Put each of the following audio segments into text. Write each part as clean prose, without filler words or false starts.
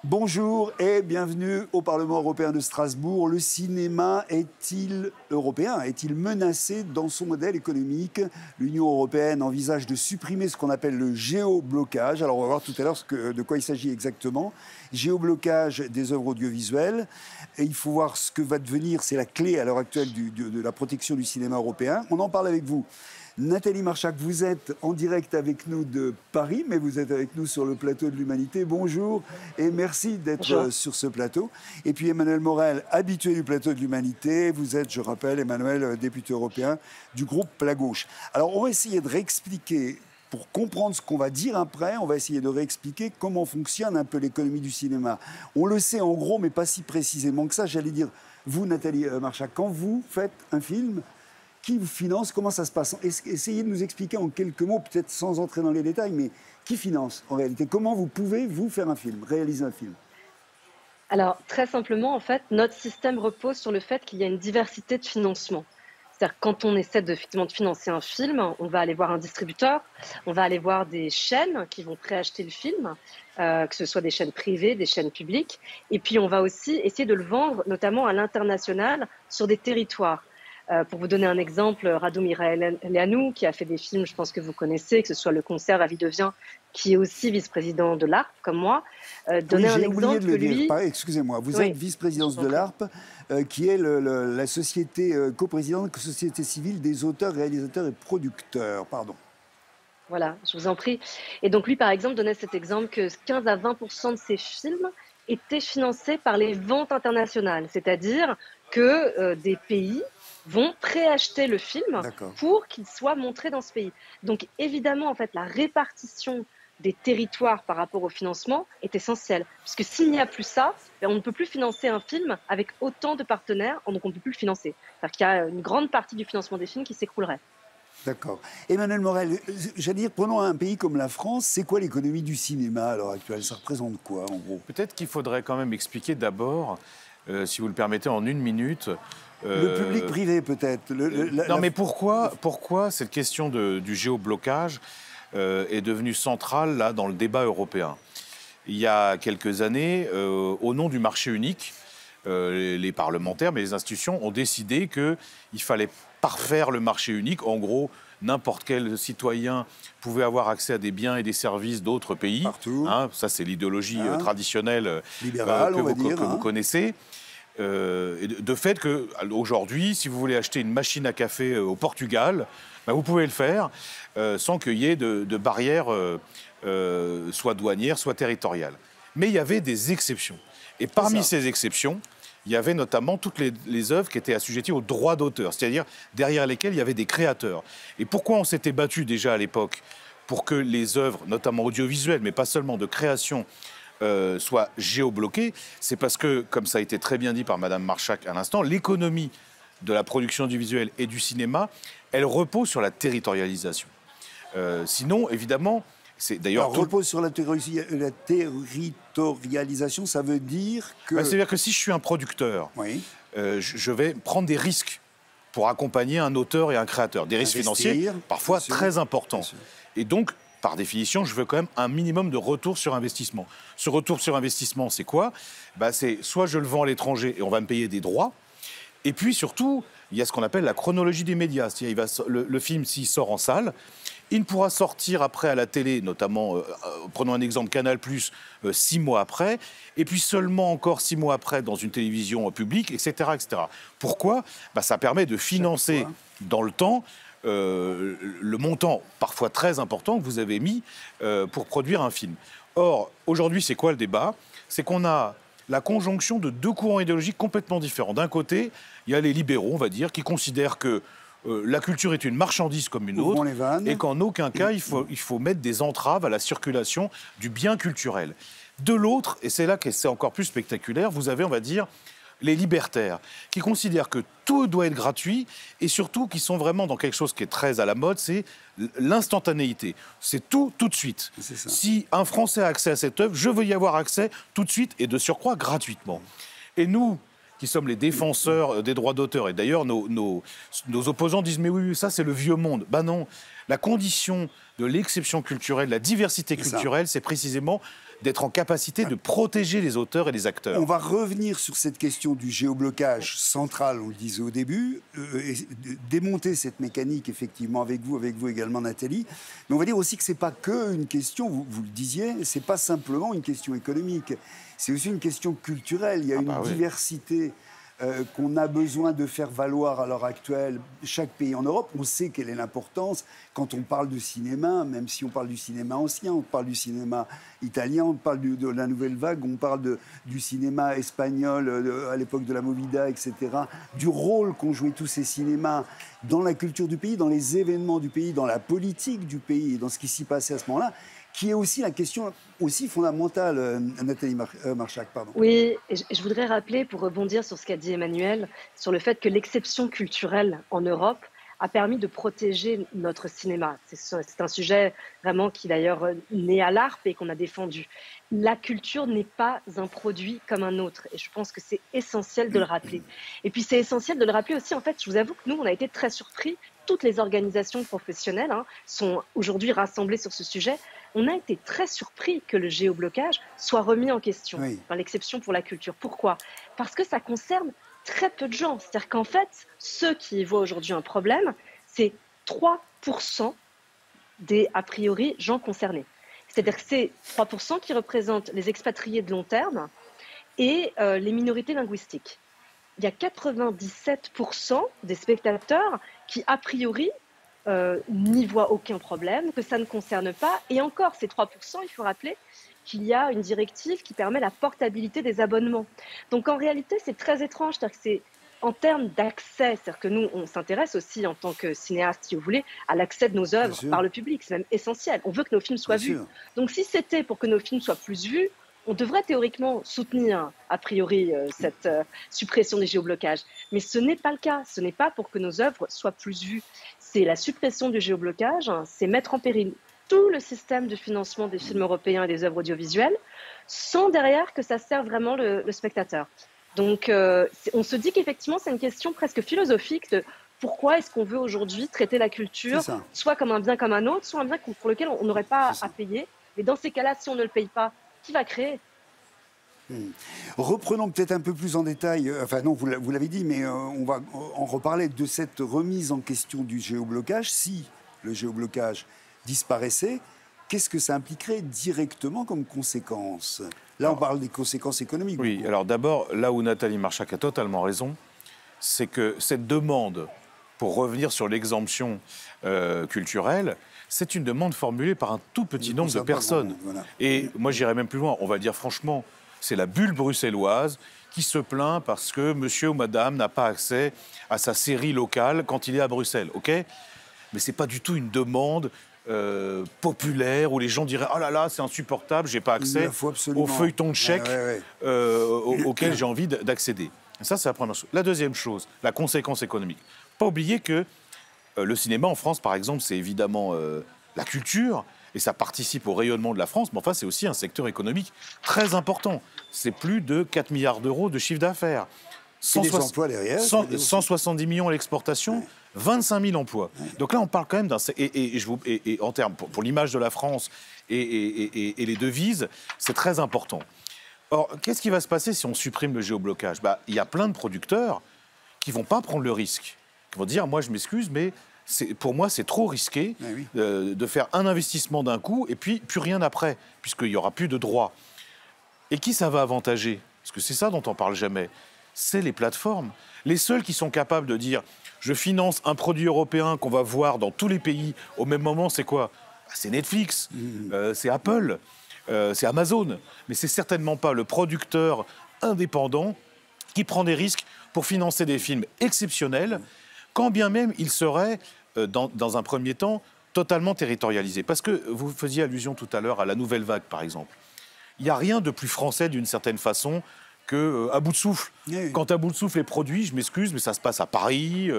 Bonjour et bienvenue au Parlement européen de Strasbourg. Le cinéma est-il européen? Est-il menacé dans son modèle économique? L'Union européenne envisage de supprimer ce qu'on appelle le géoblocage. Alors on va voir tout à l'heure de quoi il s'agit exactement. Géoblocage des œuvres audiovisuelles. Et il faut voir ce que va devenir, c'est la clé à l'heure actuelle de la protection du cinéma européen. On en parle avec vous. Nathalie Marchak, vous êtes en direct avec nous de Paris, mais vous êtes avec nous sur le plateau de l'Humanité. Bonjour et merci d'être Bonjour. sur ce plateau. Et puis Emmanuel Morel, habitué du plateau de l'Humanité. Vous êtes, je rappelle, Emmanuel, député européen du groupe La Gauche. Alors on va essayer de réexpliquer, pour comprendre ce qu'on va dire après, on va essayer de réexpliquer comment fonctionne un peu l'économie du cinéma. On le sait en gros, mais pas si précisément que ça. J'allais dire, vous, Nathalie Marchak, quand vous faites un film, qui vous finance? Comment ça se passe? Essayez de nous expliquer en quelques mots, peut-être sans entrer dans les détails, mais qui finance en réalité? Comment vous pouvez, vous, faire un film, réaliser un film? Alors, très simplement, en fait, notre système repose sur le fait qu'il y a une diversité de financement. C'est-à-dire que quand on essaie effectivement de financer un film, on va aller voir un distributeur, on va aller voir des chaînes qui vont préacheter le film, que ce soit des chaînes privées, des chaînes publiques, et puis on va aussi essayer de le vendre, notamment à l'international, sur des territoires. Pour vous donner un exemple, Radu Mihailanu, qui a fait des films, je pense que vous connaissez, que ce soit Le Concert, La vie devient, qui est aussi vice-président de l'ARP, comme moi, Oui, donnait un j'ai oublié exemple de que le dire. lui... Excusez-moi, vous êtes Oui, je vice-présidence vous en de prie. l'ARP, qui est la société coprésidente de la Société civile des auteurs, réalisateurs et producteurs. Pardon. Voilà, je vous en prie. Et donc lui, par exemple, donnait cet exemple que 15 à 20% de ses films étaient financés par les ventes internationales, c'est-à-dire que des pays vont préacheter le film D'accord. pour qu'il soit montré dans ce pays. Donc évidemment, en fait, la répartition des territoires par rapport au financement est essentielle, puisque s'il n'y a plus ça, ben, on ne peut plus financer un film avec autant de partenaires, donc on ne peut plus le financer. C'est-à-dire qu'il y a une grande partie du financement des films qui s'écroulerait. D'accord. Emmanuel Morel, j'allais dire, prenons un pays comme la France, c'est quoi l'économie du cinéma à l'heure actuelle? Ça représente quoi, en gros? Peut-être qu'il faudrait quand même expliquer d'abord, si vous le permettez, en une minute. Le public euh, privé, peut-être. non, mais pourquoi cette question du géoblocage est devenue centrale là, dans le débat européen? Il y a quelques années, au nom du marché unique, les parlementaires, mais les institutions ont décidé qu'il fallait parfaire le marché unique. En gros, n'importe quel citoyen pouvait avoir accès à des biens et des services d'autres pays. Partout. Hein, ça, c'est l'idéologie Hein, traditionnelle libéral, on va dire. que vous Hein. connaissez. Et de fait qu'aujourd'hui, si vous voulez acheter une machine à café au Portugal, ben, vous pouvez le faire sans qu'il y ait de barrières soit douanières, soit territoriales. Mais il y avait des exceptions. Et parmi ces exceptions, il y avait notamment toutes les œuvres qui étaient assujetties aux droits d'auteur, c'est-à-dire derrière lesquelles il y avait des créateurs. Et pourquoi on s'était battu déjà à l'époque pour que les œuvres, notamment audiovisuelles, mais pas seulement de création, soient géobloquées? C'est parce que, comme ça a été très bien dit par Madame Marchak à l'instant, l'économie de la production audiovisuelle et du cinéma, elle repose sur la territorialisation. Sinon, évidemment, c'est d'ailleurs Alors, repose sur la territorialisation, ça veut dire que... c'est-à-dire que si je suis un producteur, Oui. je vais prendre des risques pour accompagner un auteur et un créateur. Des risques Investir, financiers parfois bien sûr, très importants. bien sûr. Et donc, par définition, je veux quand même un minimum de retour sur investissement. Ce retour sur investissement, c'est quoi? C'est soit je le vends à l'étranger et on va me payer des droits, et puis surtout, il y a ce qu'on appelle la chronologie des médias. C'est-à-dire, le film, s'il sort en salle, il ne pourra sortir après à la télé, notamment, prenons un exemple, Canal+, 6 mois après, et puis seulement encore 6 mois après dans une télévision publique, etc. etc. Pourquoi? Ça permet de financer dans le temps le montant, parfois très important, que vous avez mis pour produire un film. Or, aujourd'hui, c'est quoi le débat? C'est qu'on a la conjonction de deux courants idéologiques complètement différents. D'un côté, il y a les libéraux, on va dire, qui considèrent que la culture est une marchandise comme une autre, les vannes. et qu'en aucun cas, il faut mettre des entraves à la circulation du bien culturel. De l'autre, et c'est là que c'est encore plus spectaculaire, vous avez, on va dire, les libertaires, qui considèrent que tout doit être gratuit, et surtout qui sont vraiment dans quelque chose qui est très à la mode, c'est l'instantanéité. C'est tout de suite. C'est ça. Si un Français a accès à cette œuvre, je veux y avoir accès tout de suite, et de surcroît gratuitement. Et nous, qui sommes les défenseurs des droits d'auteur, et d'ailleurs nos opposants disent « mais oui, ça c'est le vieux monde ». Ben non, La condition de l'exception culturelle, la diversité culturelle, c'est précisément d'être en capacité de protéger les auteurs et les acteurs. On va revenir sur cette question du géoblocage central, on le disait au début, et démonter cette mécanique effectivement avec vous également Nathalie. Mais on va dire aussi que c'est pas que une question, vous le disiez, c'est pas simplement une question économique, c'est aussi une question culturelle. Il y a une diversité qu'on a besoin de faire valoir à l'heure actuelle, chaque pays en Europe. On sait quelle est l'importance quand on parle de cinéma, même si on parle du cinéma ancien, on parle du cinéma italien, on parle de la nouvelle vague, on parle du cinéma espagnol à l'époque de la Movida, etc. Du rôle qu'ont joué tous ces cinémas dans la culture du pays, dans les événements du pays, dans la politique du pays, dans ce qui s'y passait à ce moment-là, qui est aussi la question aussi fondamentale, Nathalie Marchak, pardon. Oui, et je voudrais rappeler, pour rebondir sur ce qu'a dit Emmanuel, sur le fait que l'exception culturelle en Europe a permis de protéger notre cinéma. C'est un sujet vraiment qui d'ailleurs naît à l'ARP et qu'on a défendu. La culture n'est pas un produit comme un autre et je pense que c'est essentiel de le rappeler. Et puis c'est essentiel de le rappeler aussi, en fait, je vous avoue que nous, on a été très surpris. Toutes les organisations professionnelles sont aujourd'hui rassemblées sur ce sujet. On a été très surpris que le géoblocage soit remis en question, par l'exception pour la culture. Pourquoi ? Parce que ça concerne très peu de gens. C'est-à-dire qu'en fait, ceux qui y voient aujourd'hui un problème, c'est 3% des, a priori, gens concernés. C'est-à-dire que c'est 3% qui représentent les expatriés de long terme et les minorités linguistiques. Il y a 97% des spectateurs qui, a priori, n'y voient aucun problème, que ça ne concerne pas. Et encore, ces 3%, il faut rappeler qu'il y a une directive qui permet la portabilité des abonnements. Donc en réalité, c'est très étrange. C'est-à-dire que c'est en termes d'accès, c'est-à-dire que nous, on s'intéresse aussi en tant que cinéaste, si vous voulez, à l'accès de nos œuvres par le public. C'est même essentiel. On veut que nos films soient vus. Donc si c'était pour que nos films soient plus vus, on devrait théoriquement soutenir, a priori, cette suppression des géoblocages. Mais ce n'est pas le cas. Ce n'est pas pour que nos œuvres soient plus vues. C'est la suppression du géoblocage, c'est mettre en péril tout le système de financement des films européens et des œuvres audiovisuelles, sans derrière que ça serve vraiment le spectateur. Donc, on se dit qu'effectivement, c'est une question presque philosophique de pourquoi est-ce qu'on veut aujourd'hui traiter la culture soit comme un bien comme un autre, soit un bien pour lequel on n'aurait pas à payer. Mais dans ces cas-là, si on ne le paye pas, qui va créer ? Reprenons peut-être un peu plus en détail, enfin non, vous l'avez dit, mais on va en reparler de cette remise en question du géoblocage. Si le géoblocage disparaissait, qu'est-ce que ça impliquerait directement comme conséquence ? Là, on parle des conséquences économiques. Oui, alors d'abord, là où Nathalie Marchak a totalement raison, c'est que cette demande, pour revenir sur l'exemption culturelle, c'est une demande formulée par un tout petit nombre de personnes. Et moi, j'irais même plus loin. On va dire franchement, c'est la bulle bruxelloise qui se plaint parce que monsieur ou madame n'a pas accès à sa série locale quand il est à Bruxelles. OK ? Mais ce n'est pas du tout une demande populaire où les gens diraient « Oh là là, c'est insupportable, je n'ai pas accès au feuilleton de chèque auquel j'ai envie d'accéder. » Ça, c'est la première chose. La deuxième chose, la conséquence économique. Pas oublier que le cinéma en France, par exemple, c'est évidemment la culture, et ça participe au rayonnement de la France, mais enfin, c'est aussi un secteur économique très important. C'est plus de 4 milliards d'euros de chiffre d'affaires. 170 millions à l'exportation, 25 000 emplois. Donc là, on parle quand même d'un... Et en termes, pour l'image de la France et les devises, c'est très important. Or, qu'est-ce qui va se passer si on supprime le géoblocage ? Il y a plein de producteurs qui ne vont pas prendre le risque. Qui vont dire, moi, je m'excuse, mais pour moi, c'est trop risqué de faire un investissement d'un coup et puis plus rien après, puisqu'il n'y aura plus de droits. Et qui ça va avantager ? Parce que c'est ça dont on ne parle jamais. C'est les plateformes. Les seuls qui sont capables de dire « je finance un produit européen qu'on va voir dans tous les pays au même moment », c'est quoi ? C'est Netflix, c'est Apple, c'est Amazon. Mais c'est certainement pas le producteur indépendant qui prend des risques pour financer des films exceptionnels, quand bien même il serait, dans un premier temps, totalement territorialisé. Parce que vous faisiez allusion tout à l'heure à la nouvelle vague, par exemple. Il n'y a rien de plus français, d'une certaine façon, qu'à bout de souffle. Quand à bout de souffle est produit, je m'excuse, mais ça se passe à Paris.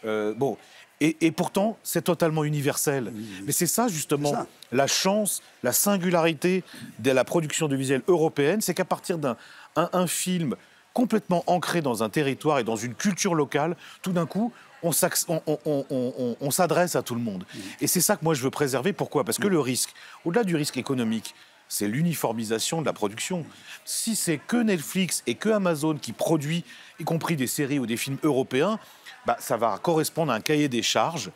Bon. Et pourtant, c'est totalement universel. Mais c'est ça, justement, la chance, la singularité de la production audiovisuelle européenne, c'est qu'à partir d'un film complètement ancré dans un territoire et dans une culture locale, tout d'un coup, on s'adresse à tout le monde. Et c'est ça que moi je veux préserver. Pourquoi ? Parce que le risque, au-delà du risque économique, c'est l'uniformisation de la production. Si c'est que Netflix et que Amazon qui produit, y compris des séries ou des films européens, bah, ça va correspondre à un cahier des charges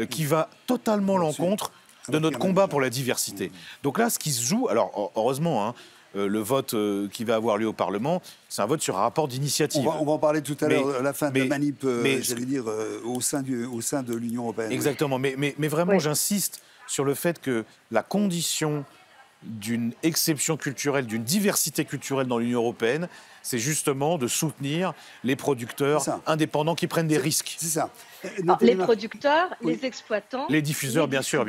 qui va totalement à l'encontre de notre combat pour la diversité. Donc là, ce qui se joue, alors heureusement, hein, le vote qui va avoir lieu au Parlement, c'est un vote sur un rapport d'initiative. On va en parler tout à l'heure, à la fin de la manip, j'allais dire, au sein de l'Union européenne. Exactement, mais vraiment, j'insiste sur le fait que la condition d'une exception culturelle, d'une diversité culturelle dans l'Union européenne, c'est justement de soutenir les producteurs indépendants qui prennent des risques. C'est ça. Alors, les producteurs, les exploitants, les diffuseurs, bien sûr.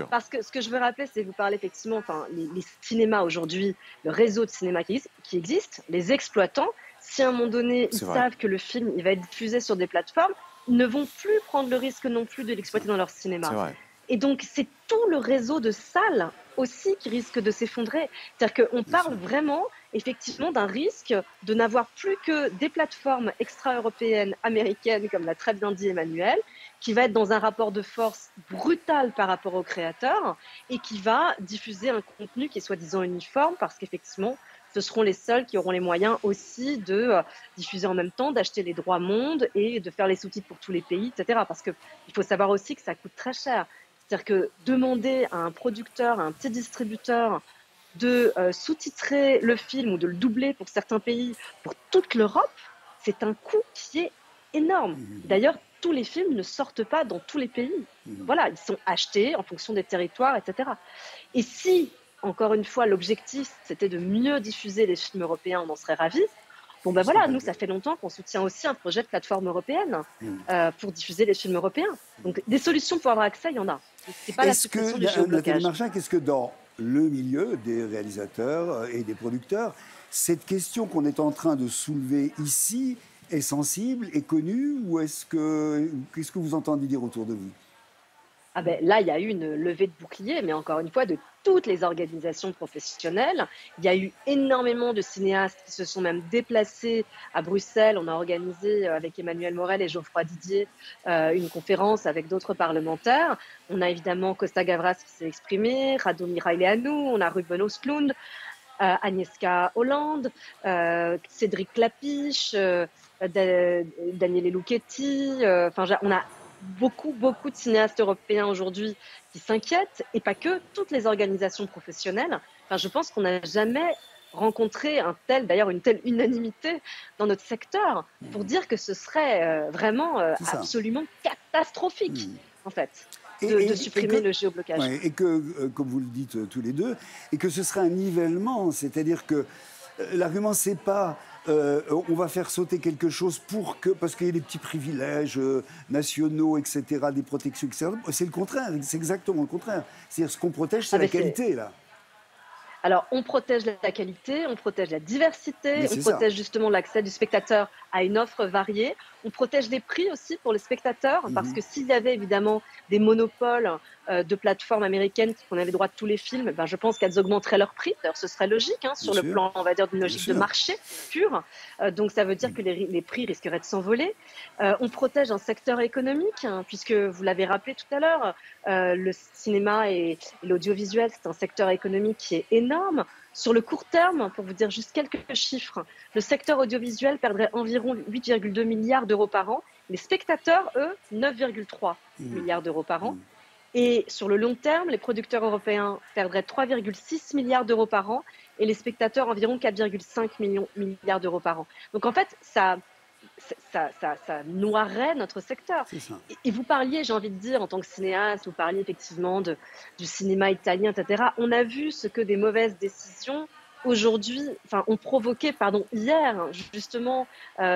Parce que ce que je veux rappeler, c'est que vous parlez effectivement, enfin, les cinémas aujourd'hui, le réseau de cinéma qui existe, les exploitants, si à un moment donné, ils savent que le film il va être diffusé sur des plateformes, ils ne vont plus prendre le risque non plus de l'exploiter dans leur cinéma. Et donc, c'est tout le réseau de salles aussi qui risque de s'effondrer. C'est-à-dire qu'on parle vraiment, effectivement, d'un risque de n'avoir plus que des plateformes extra-européennes, américaines, comme l'a très bien dit Emmanuel, qui va être dans un rapport de force brutal par rapport aux créateurs et qui va diffuser un contenu qui est soi-disant uniforme parce qu'effectivement, ce seront les seuls qui auront les moyens aussi de diffuser en même temps, d'acheter les droits monde et de faire les sous-titres pour tous les pays, etc. Parce qu'il faut savoir aussi que ça coûte très cher. C'est-à-dire que demander à un producteur, à un petit distributeur de sous-titrer le film ou de le doubler pour certains pays, pour toute l'Europe, c'est un coût qui est énorme. D'ailleurs, tous les films ne sortent pas dans tous les pays. Voilà, ils sont achetés en fonction des territoires, etc. Et si, encore une fois, l'objectif, c'était de mieux diffuser les films européens, on en serait ravis. Bon ben voilà, nous ça fait longtemps qu'on soutient aussi un projet de plateforme européenne pour diffuser les films européens. Donc des solutions pour avoir accès, il y en a. C'est pas la suppression du géoblocage. Est-ce que dans le milieu des réalisateurs et des producteurs, cette question qu'on est en train de soulever ici est sensible, est connue, ou qu'est-ce que vous entendez dire autour de vous ? Ah ben, là, il y a eu une levée de bouclier, mais encore une fois, de toutes les organisations professionnelles. Il y a eu énormément de cinéastes qui se sont même déplacés à Bruxelles. On a organisé avec Emmanuel Morel et Geoffroy Didier une conférence avec d'autres parlementaires. On a évidemment Costa Gavras qui s'est exprimé, Radomir Ileanu, on a Ruben Östlund, Agnieszka Holland, Cédric Klapisch, Daniele Lucchetti. On a beaucoup de cinéastes européens aujourd'hui qui s'inquiètent, et pas que, toutes les organisations professionnelles. Enfin, je pense qu'on n'a jamais rencontré d'ailleurs une telle unanimité dans notre secteur pour dire que ce serait vraiment absolument catastrophique, en fait, de supprimer le géoblocage. Ouais, et que, comme vous le dites tous les deux, et que ce serait un nivellement, c'est-à-dire que l'argument, c'est pas on va faire sauter quelque chose parce qu'il y a des petits privilèges nationaux, etc., des protections, etc. C'est le contraire, c'est exactement le contraire. C'est-à-dire ce qu'on protège, c'est la qualité, là. Alors, on protège la qualité, on protège la diversité, on protège justement l'accès du spectateur à une offre variée. On protège les prix aussi pour les spectateurs, parce que s'il y avait évidemment des monopoles de plateformes américaines qui prenaient les droits de tous les films, je pense qu'elles augmenteraient leurs prix. D'ailleurs, ce serait logique sur le plan, on va dire, d'une logique de marché pure. Donc, ça veut dire que les prix risqueraient de s'envoler. On protège un secteur économique, puisque vous l'avez rappelé tout à l'heure, le cinéma et l'audiovisuel, c'est un secteur économique qui est énorme. Sur le court terme, pour vous dire juste quelques chiffres, le secteur audiovisuel perdrait environ 8,2 milliards d'euros par an. Les spectateurs, eux, 9,3 milliards d'euros par an. Et sur le long terme, les producteurs européens perdraient 3,6 milliards d'euros par an et les spectateurs environ 4,5 milliards d'euros par an. Donc en fait, ça noierait notre secteur. Et vous parliez, j'ai envie de dire, en tant que cinéaste, vous parliez effectivement du cinéma italien, etc. On a vu ce que des mauvaises décisions ont provoqué, hier, justement,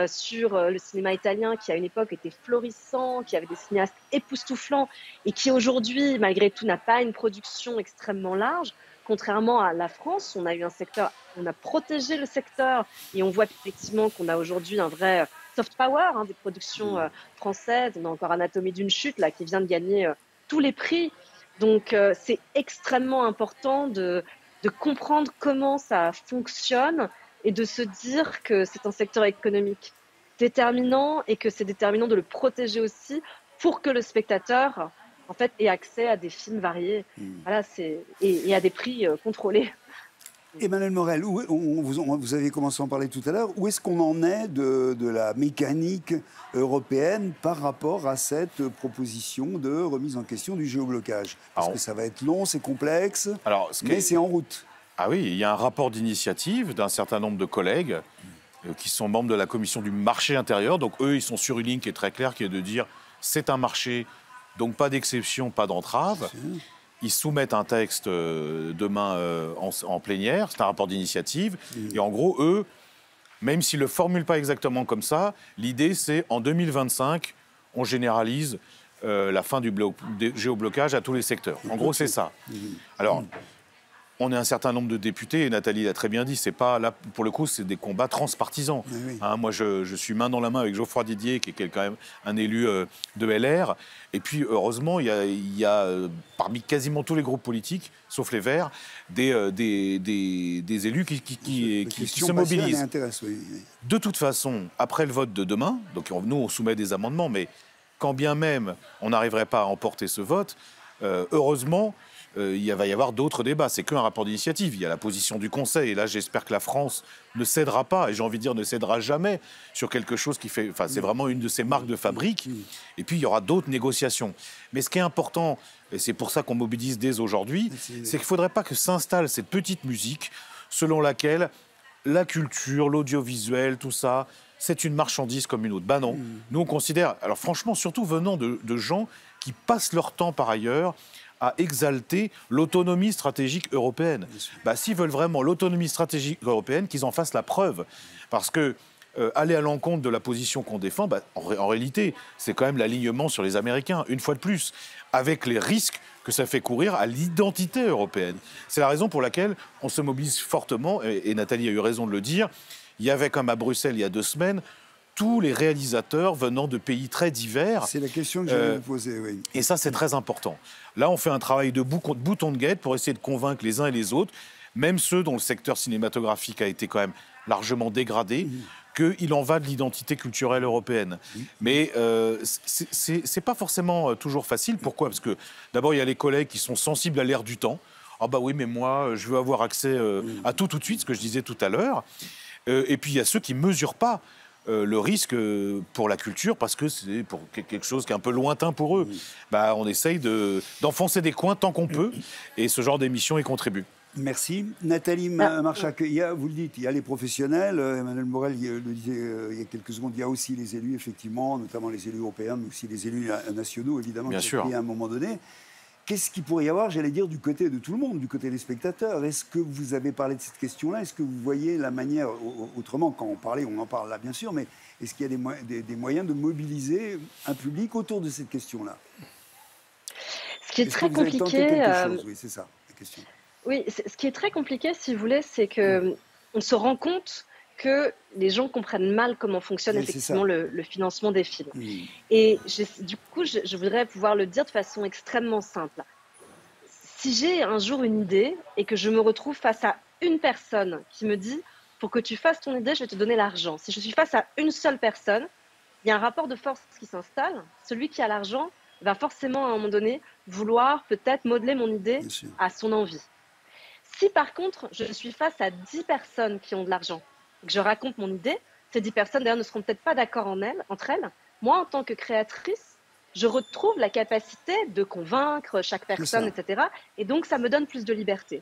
sur le cinéma italien, qui à une époque était florissant, qui avait des cinéastes époustouflants, et qui aujourd'hui, malgré tout, n'a pas une production extrêmement large. Contrairement à la France, on a eu un secteur, on a protégé le secteur, et on voit effectivement qu'on a aujourd'hui un vrai soft power, des productions françaises. On a encore Anatomie d'une chute, là, qui vient de gagner tous les prix. Donc, c'est extrêmement important de comprendre comment ça fonctionne et de se dire que c'est un secteur économique déterminant et que c'est déterminant de le protéger aussi pour que le spectateur en fait ait accès à des films variés. Voilà, et à des prix contrôlés. Emmanuel Morel, vous avez commencé à en parler tout à l'heure. Où est-ce qu'on en est de la mécanique européenne par rapport à cette proposition de remise en question du géoblocage? Parce que ça va être long, c'est complexe, mais c'est en route. Ah oui, il y a un rapport d'initiative d'un certain nombre de collègues qui sont membres de la commission du marché intérieur. Donc eux, ils sont sur une ligne qui est très claire, qui est de dire c'est un marché, donc pas d'exception, pas d'entrave. Ils soumettent un texte demain en plénière, c'est un rapport d'initiative. Et en gros, eux, même s'ils ne le formulent pas exactement comme ça, l'idée c'est en 2025, on généralise la fin du géoblocage à tous les secteurs. En gros, c'est ça. Alors, on est un certain nombre de députés, et Nathalie l'a très bien dit, c'est pas là, pour le coup, c'est des combats transpartisans. Hein, moi, je suis main dans la main avec Geoffroy Didier, qui est quand même un élu de LR. Et puis, heureusement, il y a parmi quasiment tous les groupes politiques, sauf les Verts, des élus qui se mobilisent. De toute façon, après le vote de demain, donc nous, on soumet des amendements, mais quand bien même on n'arriverait pas à emporter ce vote, heureusement, il va y avoir d'autres débats. C'est qu'un rapport d'initiative. Il y a la position du Conseil. Et là, j'espère que la France ne cédera pas, et j'ai envie de dire ne cédera jamais, sur quelque chose qui fait... Enfin, c'est vraiment une de ses marques de fabrique. Et puis, il y aura d'autres négociations. Mais ce qui est important, et c'est pour ça qu'on mobilise dès aujourd'hui, c'est qu'il ne faudrait pas que s'installe cette petite musique selon laquelle la culture, l'audiovisuel, tout ça, c'est une marchandise comme une autre. Ben non. Nous, on considère... Alors franchement, surtout venant de gens qui passent leur temps par ailleurs à exalter l'autonomie stratégique européenne. Bah, s'ils veulent vraiment l'autonomie stratégique européenne, qu'ils en fassent la preuve. Parce que aller à l'encontre de la position qu'on défend, bah, en réalité, c'est quand même l'alignement sur les Américains, une fois de plus, avec les risques que ça fait courir à l'identité européenne. C'est la raison pour laquelle on se mobilise fortement, et Nathalie a eu raison de le dire. Il y avait comme à Bruxelles, il y a 2 semaines, tous les réalisateurs venant de pays très divers. C'est la question que j'allais vous poser, oui. Et ça, c'est très important. Là, on fait un travail de bouton de guette pour essayer de convaincre les uns et les autres, même ceux dont le secteur cinématographique a été quand même largement dégradé, qu'il en va de l'identité culturelle européenne. Mais c'est pas forcément toujours facile. Pourquoi? Parce que d'abord, il y a les collègues qui sont sensibles à l'ère du temps. Ah bah oui, mais moi, je veux avoir accès à tout de suite, ce que je disais tout à l'heure. Et puis, il y a ceux qui ne mesurent pas le risque pour la culture, parce que c'est pour quelque chose qui est un peu lointain pour eux. Bah, on essaye d'enfoncer des coins tant qu'on peut, et ce genre d'émission y contribue. Merci. Nathalie Marchak, vous le dites, il y a les professionnels, Emmanuel Morel le disait il y a quelques secondes, il y a aussi les élus, effectivement, notamment les élus européens, mais aussi les élus nationaux, évidemment, Bien sûr. À un moment donné. Qu'est-ce qu'il pourrait y avoir, j'allais dire, du côté de tout le monde, du côté des spectateurs? Est-ce que vous avez parlé de cette question-là? Est-ce que vous voyez la manière, autrement, quand on parlait, on en parle là, bien sûr, mais est-ce qu'il y a des moyens de mobiliser un public autour de cette question-là? Ce qui est très compliqué... Oui, c'est ça, la question. Oui, ce qui est très compliqué, si vous voulez, c'est qu'on se rend compte que les gens comprennent mal comment fonctionne effectivement le financement des films. Et du coup, je voudrais pouvoir le dire de façon extrêmement simple. Si j'ai un jour une idée et que je me retrouve face à une personne qui me dit « pour que tu fasses ton idée, je vais te donner l'argent ». Si je suis face à une seule personne, il y a un rapport de force qui s'installe. Celui qui a l'argent va forcément, à un moment donné, vouloir peut-être modeler mon idée à son envie. Si par contre, je suis face à 10 personnes qui ont de l'argent, que je raconte mon idée, ces 10 personnes d'ailleurs ne seront peut-être pas d'accord entre elles. Moi, en tant que créatrice, je retrouve la capacité de convaincre chaque personne, etc. Et donc, ça me donne plus de liberté.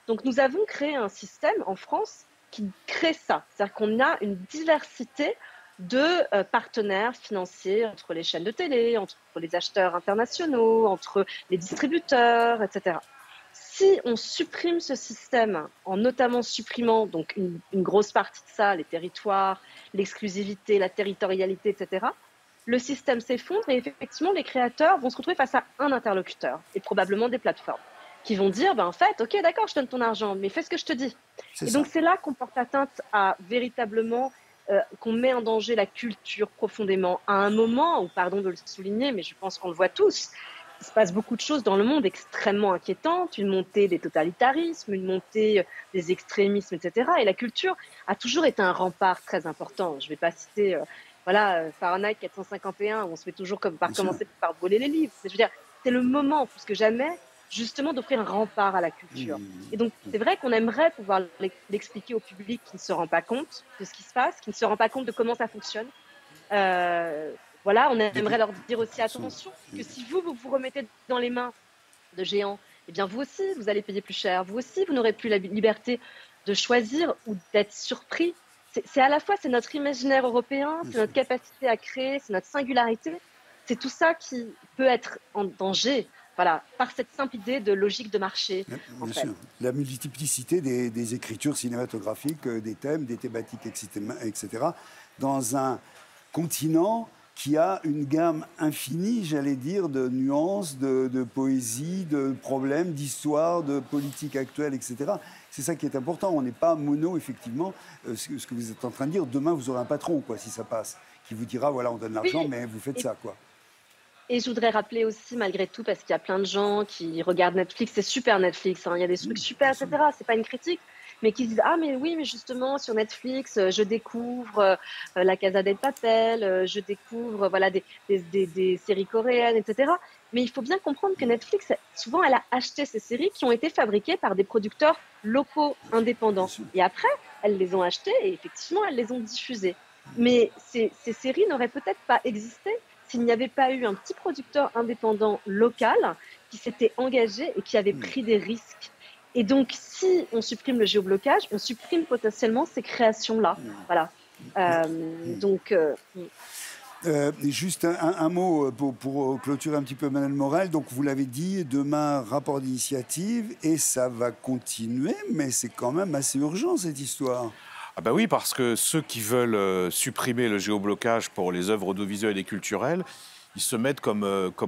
Donc, nous avons créé un système en France qui crée ça. C'est-à-dire qu'on a une diversité de partenaires financiers entre les chaînes de télé, entre les acheteurs internationaux, entre les distributeurs, etc. Si on supprime ce système, en notamment supprimant donc une grosse partie de ça, les territoires, l'exclusivité, la territorialité, etc., le système s'effondre et effectivement, les créateurs vont se retrouver face à un interlocuteur et probablement des plateformes qui vont dire, en fait, ok, d'accord, je donne ton argent, mais fais ce que je te dis. Et donc, c'est là qu'on porte atteinte à véritablement, qu'on met en danger la culture profondément à un moment où, pardon de le souligner, mais je pense qu'on le voit tous, il se passe beaucoup de choses dans le monde extrêmement inquiétantes, une montée des totalitarismes, une montée des extrémismes, etc. Et la culture a toujours été un rempart très important. Je ne vais pas citer voilà, Fahrenheit 451, on se fait toujours comme par commencer par voler les livres. Je veux dire, c'est le moment, plus que jamais, justement, d'offrir un rempart à la culture. Et donc, c'est vrai qu'on aimerait pouvoir l'expliquer au public qui ne se rend pas compte de ce qui se passe, qui ne se rend pas compte de comment ça fonctionne. Voilà, on aimerait leur dire aussi attention, que si vous remettez dans les mains de géants, eh bien vous aussi, vous allez payer plus cher. Vous aussi, vous n'aurez plus la liberté de choisir ou d'être surpris. C'est à la fois, c'est notre imaginaire européen, c'est notre capacité à créer, c'est notre singularité. C'est tout ça qui peut être en danger, voilà, par cette simple idée de logique de marché. Bien sûr. La multiplicité des écritures cinématographiques, des thèmes, des thématiques, etc. Dans un continent qui a une gamme infinie, j'allais dire, de nuances, de poésie, de problèmes, d'histoire, de politique actuelle, etc. C'est ça qui est important. On n'est pas mono, effectivement. Ce que vous êtes en train de dire, demain, vous aurez un patron, quoi, si ça passe, qui vous dira, voilà, on donne l'argent, mais vous faites ça, quoi. Et je voudrais rappeler aussi, malgré tout, parce qu'il y a plein de gens qui regardent Netflix, c'est super Netflix, hein, il y a des trucs super, etc. C'est pas une critique, mais qui disent ah mais oui, mais justement sur Netflix, je découvre La Casa del Papel, je découvre voilà des séries coréennes, etc. Mais il faut bien comprendre que Netflix, souvent, elle a acheté ces séries qui ont été fabriquées par des producteurs locaux indépendants. Et après, elles les ont achetées et effectivement, elles les ont diffusées. Mais ces séries n'auraient peut-être pas existé s'il n'y avait pas eu un petit producteur indépendant local qui s'était engagé et qui avait pris des risques. Et donc, si on supprime le géoblocage, on supprime potentiellement ces créations-là. Voilà. Juste un mot pour clôturer un petit peu, Emmanuelle Morel. Donc, vous l'avez dit, demain, rapport d'initiative, et ça va continuer, mais c'est quand même assez urgent, cette histoire. Ah bah oui, parce que ceux qui veulent supprimer le géoblocage pour les œuvres audiovisuelles et culturelles, ils se mettent comme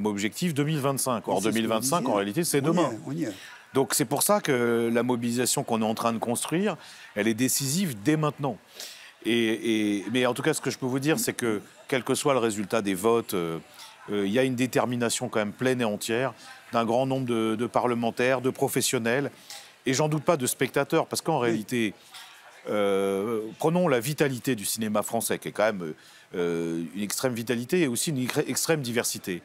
objectif 2025. Or, 2025, en réalité, c'est demain. On y est. Donc c'est pour ça que la mobilisation qu'on est en train de construire, elle est décisive dès maintenant. Mais en tout cas, ce que je peux vous dire, c'est que, quel que soit le résultat des votes, il y a une détermination quand même pleine et entière d'un grand nombre de parlementaires, de professionnels, et j'en doute pas de spectateurs, parce qu'en réalité... prenons la vitalité du cinéma français, qui est quand même une extrême vitalité et aussi une extrême diversité.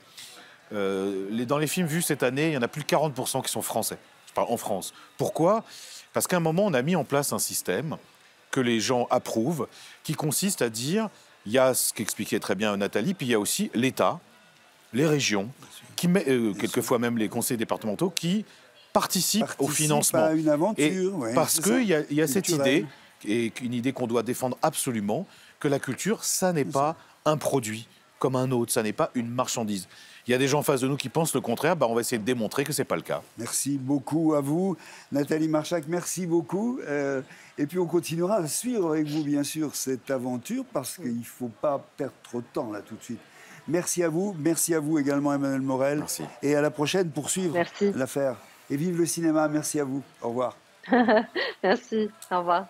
Dans les films vus cette année, il y en a plus de 40% qui sont français, en France. Pourquoi ? Parce qu'à un moment, on a mis en place un système que les gens approuvent, qui consiste à dire, il y a ce qu'expliquait très bien Nathalie, puis il y a aussi l'État, les régions, quelquefois même les conseils départementaux, qui participent au financement. À une aventure, parce qu'il y a cette idée, et une idée qu'on doit défendre absolument, que la culture, ça n'est pas un produit comme un autre, ça n'est pas une marchandise. Il y a des gens en face de nous qui pensent le contraire, on va essayer de démontrer que ce n'est pas le cas. Merci beaucoup à vous. Nathalie Marchak, merci beaucoup. Et puis on continuera à suivre avec vous, bien sûr, cette aventure, parce qu'il ne faut pas perdre trop de temps là tout de suite. Merci à vous également, Emmanuelle Morel. Merci. Et à la prochaine pour suivre l'affaire. Et vive le cinéma, merci à vous. Au revoir. Merci, au revoir.